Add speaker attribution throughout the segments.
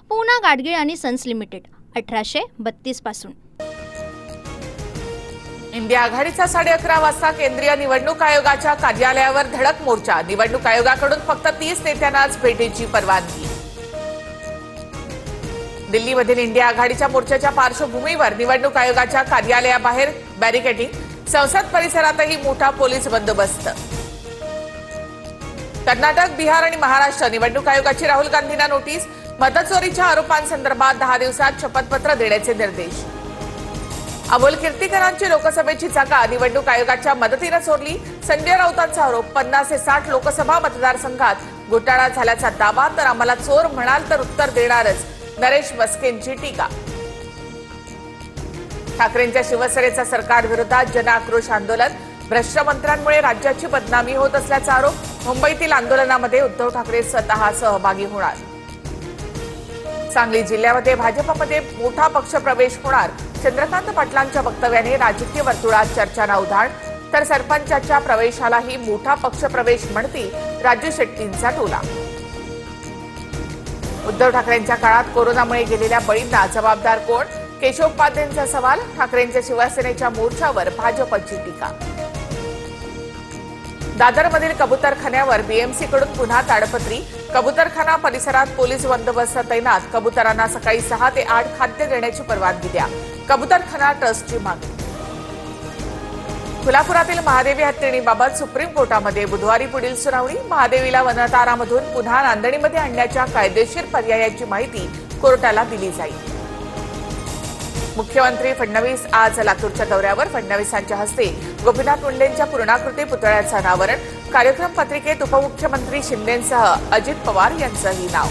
Speaker 1: पूना गाडगीळ आणि sons limited 1832 पासून।
Speaker 2: India आघाडीचा 11:30 वाजता केंद्रीय निवडणूक आयोगाच्या कार्यालयावर धडक मोर्चा। निवडणूक आयोगाकडून फक्त 30 नेत्यांनाच भेटीची परवानगी। दिल्लीमधील इंडिया आघाडीच्या मोर्चाच्या पार्श्वभूमीवर निवडणूक आयोगाच्या कार्यालयाबाहेर बॅरिकेडिंग, संसद परिसरातही मोठा पोलीस बंदोबस्त। कर्नाटक, बिहार आणि महाराष्ट्र निवडणूक आयोगाची राहुल गांधींना नोटीस। मतचोरीच्या आरोपांसंदर्भात 10 दिवसात शपथपत्र देण्याचे निर्देश। अमोल कीर्तीकरांची लोकसभेची जागा निवडणूक आयोगाच्या मदतीने चोरली। संजय राऊतांचा आरोप, 50 ते 60 लोकसभा मतदारसंघात घोटाळा झाल्याचा दावा, तर आम्हाला चोर म्हणाल तर उत्तर देणारच, नरेश मस्केंची टीका। ठाकरेंच्या शिवसेनेचा सरकारविरोधात जनआक्रोश आंदोलन, भ्रष्ट मंत्र्यांमुळे राज्याची बदनामी होत असल्याचा आरोप। मुंबईतील आंदोलनामध्ये उद्धव ठाकरे स्वतः सहभागी होणार। सांगली जिल्ह्यामध्ये भाजपमध्ये मोठा पक्षप्रवेश होणार। चंद्रकांत पाटलांच्या वक्तव्याने राजकीय वर्तुळात चर्चांना उधाण, तर सरपंचाच्या प्रवेशालाही मोठा पक्षप्रवेश म्हणतील राजू शेट्टींचा टोला। उद्धव ठाकरेंच्या काळात कोरोनामुळे गेलेल्या बळींना जबाबदार कोण? केशव उपाध्यायांचा सवाल। ठाकरेंच्या शिवसेनेच्या मोर्चावर भाजपची टीका। दादरमधील कबुतरखान्यावर बीएमसीकडून पुन्हा ताडपत्री। कबुतरखाना परिसरात पोलीस बंदोबस्त तैनात। कबुतरांना सकाळी 6 ते 8 खाद्य देण्याची परवानगी द्या, कबुतरखाना ट्रस्टची मागणी। कोल्हापुरातील महादेवी हत्तीणीबाबत सुप्रीम कोर्टामध्ये बुधवारी पुढील सुनावणी। महादेवीला वनतारामधून पुन्हा नांदणीमध्ये आणण्याच्या कायदेशीर पर्यायाची माहिती कोर्टाला दिली जाईल। मुख्यमंत्री फडणवीस आज लातूरच्या दौऱ्यावर। फडणवीसांच्या हस्ते गोपीनाथ मुंडेंच्या पूर्णाकृती पुतळ्याचं अनावरण। कार्यक्रम पत्रिकेत उपमुख्यमंत्री शिंदेंसह अजित पवार यांचंही नाव।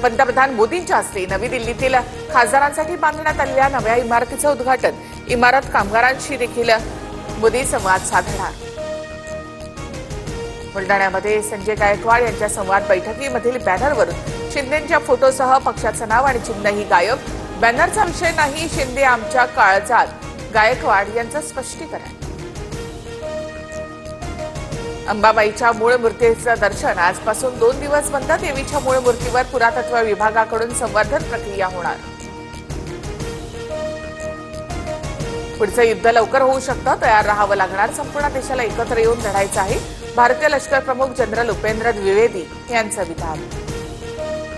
Speaker 2: पंतप्रधान मोदींच्या हस्ते नवी दिल्लीतील खासदारांसाठी बांधण्यात आलेल्या नव्या इमारतीचं उद्घाटन। इमारत कामगारांशी देखील मोदी संवाद साधणार। बुलडाण्यामध्ये संजय गायकवाड यांच्या संवाद बैठकीमधील बॅनरवरून शिंदेंच्या फोटोसह पक्षाचं नाव आणि चिन्हही गायब। बॅनरचा विषय नाही, शिंदे आमच्या काळजात, गायकवाड यांचं स्पष्टीकरण। अंबाबाईच्या मूळ मूर्तीचं दर्शन आजपासून 2 दिवस बंद। देवीच्या मूळ मूर्तीवर पुरातत्व विभागाकडून संवर्धन प्रक्रिया होणार। पुढचं युद्ध लवकर होऊ शकतं, तयार राहावं लागणार। संपूर्ण देशाला एकत्र येऊन लढायचं आहे, भारतीय लष्कर प्रमुख जनरल उपेंद्र द्विवेदी यांचं विधान।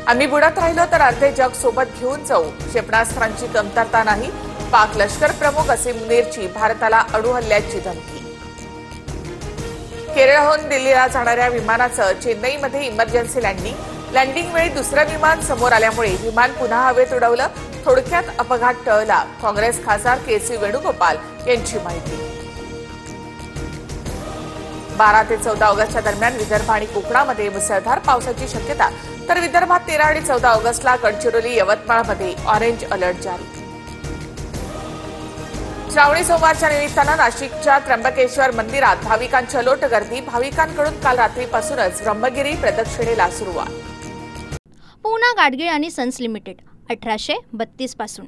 Speaker 2: आम्ही बुडत राहिलो तर अर्धे जग सोबत घेऊन जाऊ, क्षेपणास्त्रांची कमतरता नाही, पाक लष्कर प्रमुख असीम मुनीरची भारताला अणुहल्ल्याची धमकी। केरळहून दिल्लीला जाणाऱ्या विमानाचं चेन्नईमध्ये इमर्जन्सी लँडिंग वेळी दुसरं विमान समोर आल्यामुळे विमान पुन्हा हवेत उडवलं। थोडक्यात अपघात टळला, काँग्रेस खासदार के.सी. वेणुगोपाल यांची माहिती। 12 ते 14 ऑगस्टच्या दरम्यान विदर्भ आणि कोकणामध्ये मुसळधार पावसाची शक्यता, तर विदर्भात 13 आणि 14 ऑगस्टला गडचिरोली, यवतमाळमध्ये ऑरेंज अलर्ट जारी। श्रावणी सोमवारच्या निमित्तानं नाशिकच्या त्र्यंबकेश्वर मंदिरात भाविकांची अलोट गर्दी। भाविकांकडून काल रात्रीपासूनच ब्रह्मगिरी प्रदक्षिणेला सुरुवात।
Speaker 1: पूना गाडगीळ आणि सन्स लिमिटेड 1832 पासून।